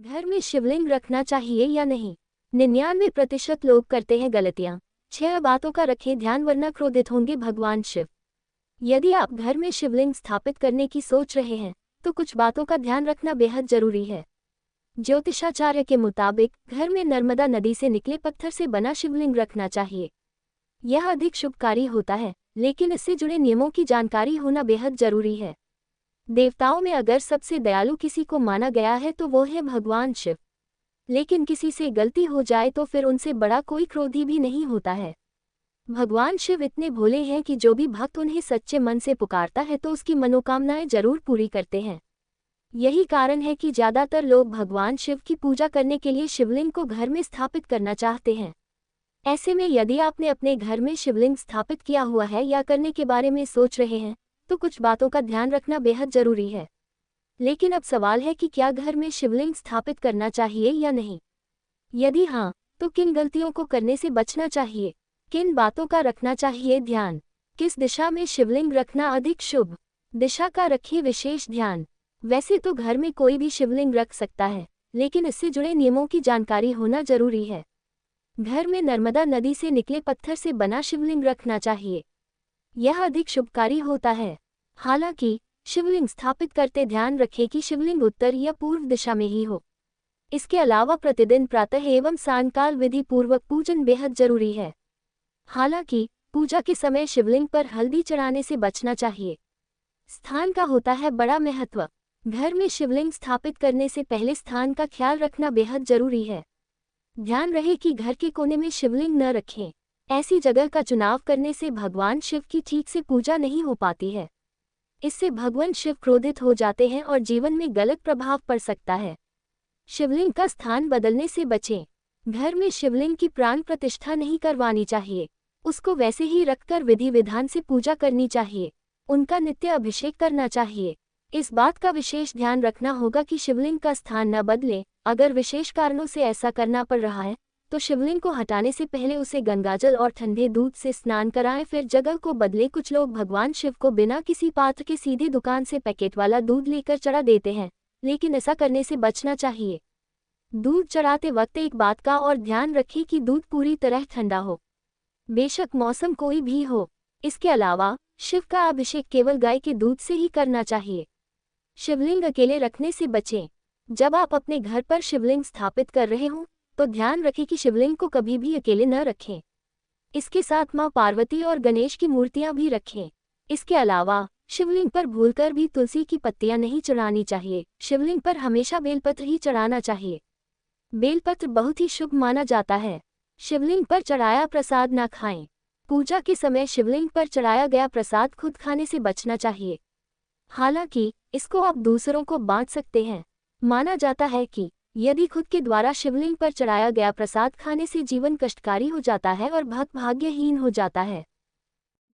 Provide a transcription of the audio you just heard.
घर में शिवलिंग रखना चाहिए या नहीं? 99% लोग करते हैं गलतियां। 6 बातों का रखें ध्यान वरना क्रोधित होंगे भगवान शिव। यदि आप घर में शिवलिंग स्थापित करने की सोच रहे हैं तो कुछ बातों का ध्यान रखना बेहद जरूरी है। ज्योतिषाचार्य के मुताबिक घर में नर्मदा नदी से निकले पत्थर से बना शिवलिंग रखना चाहिए। यह अधिक शुभकारी होता है, लेकिन इससे जुड़े नियमों की जानकारी होना बेहद जरूरी है। देवताओं में अगर सबसे दयालु किसी को माना गया है तो वो है भगवान शिव। लेकिन किसी से गलती हो जाए तो फिर उनसे बड़ा कोई क्रोधी भी नहीं होता है। भगवान शिव इतने भोले हैं कि जो भी भक्त उन्हें सच्चे मन से पुकारता है तो उसकी मनोकामनाएं जरूर पूरी करते हैं। यही कारण है कि ज्यादातर लोग भगवान शिव की पूजा करने के लिए शिवलिंग को घर में स्थापित करना चाहते हैं। ऐसे में यदि आपने अपने घर में शिवलिंग स्थापित किया हुआ है या करने के बारे में सोच रहे हैं तो कुछ बातों का ध्यान रखना बेहद जरूरी है। लेकिन अब सवाल है कि क्या घर में शिवलिंग स्थापित करना चाहिए या नहीं? यदि हाँ, तो किन गलतियों को करने से बचना चाहिए? किन बातों का रखना चाहिए ध्यान? किस दिशा में शिवलिंग रखना अधिक शुभ? दिशा का रखिए विशेष ध्यान। वैसे तो घर में कोई भी शिवलिंग रख सकता है, लेकिन इससे जुड़े नियमों की जानकारी होना जरूरी है। घर में नर्मदा नदी से निकले पत्थर से बना शिवलिंग रखना चाहिए। यह अधिक शुभकारी होता है। हालांकि शिवलिंग स्थापित करते ध्यान रखें कि शिवलिंग उत्तर या पूर्व दिशा में ही हो। इसके अलावा प्रतिदिन प्रातः एवं सायंकाल विधि पूर्वक पूजन बेहद जरूरी है। हालांकि पूजा के समय शिवलिंग पर हल्दी चढ़ाने से बचना चाहिए। स्थान का होता है बड़ा महत्व। घर में शिवलिंग स्थापित करने से पहले स्थान का ख्याल रखना बेहद जरूरी है। ध्यान रहे कि घर के कोने में शिवलिंग न रखें। ऐसी जगह का चुनाव करने से भगवान शिव की ठीक से पूजा नहीं हो पाती है। इससे भगवान शिव क्रोधित हो जाते हैं और जीवन में गलत प्रभाव पड़ सकता है। शिवलिंग का स्थान बदलने से बचें। घर में शिवलिंग की प्राण प्रतिष्ठा नहीं करवानी चाहिए। उसको वैसे ही रखकर विधि विधान से पूजा करनी चाहिए। उनका नित्य अभिषेक करना चाहिए। इस बात का विशेष ध्यान रखना होगा कि शिवलिंग का स्थान न बदले। अगर विशेष कारणों से ऐसा करना पड़ रहा है तो शिवलिंग को हटाने से पहले उसे गंगाजल और ठंडे दूध से स्नान कराएं, फिर जगह को बदले। कुछ लोग भगवान शिव को बिना किसी पात्र के सीधे दुकान से पैकेट वाला दूध लेकर चढ़ा देते हैं, लेकिन ऐसा करने से बचना चाहिए। दूध चढ़ाते वक्त एक बात का और ध्यान रखें कि दूध पूरी तरह ठंडा हो, बेशक मौसम कोई भी हो। इसके अलावा शिव का अभिषेक केवल गाय के दूध से ही करना चाहिए। शिवलिंग अकेले रखने से बचें। जब आप अपने घर पर शिवलिंग स्थापित कर रहे हों तो ध्यान रखें कि शिवलिंग को कभी भी अकेले न रखें। इसके साथ मां पार्वती और गणेश की मूर्तियां भी रखें। इसके अलावा शिवलिंग पर भूलकर भी तुलसी की पत्तियां नहीं चढ़ानी चाहिए। शिवलिंग पर हमेशा बेलपत्र ही चढ़ाना चाहिए। बेलपत्र बहुत ही शुभ माना जाता है। शिवलिंग पर चढ़ाया प्रसाद न खाएं। पूजा के समय शिवलिंग पर चढ़ाया गया प्रसाद खुद खाने से बचना चाहिए। हालांकि इसको आप दूसरों को बांट सकते हैं। माना जाता है कि यदि खुद के द्वारा शिवलिंग पर चढ़ाया गया प्रसाद खाने से जीवन कष्टकारी हो जाता है और भक्त भाग्यहीन हो जाता है।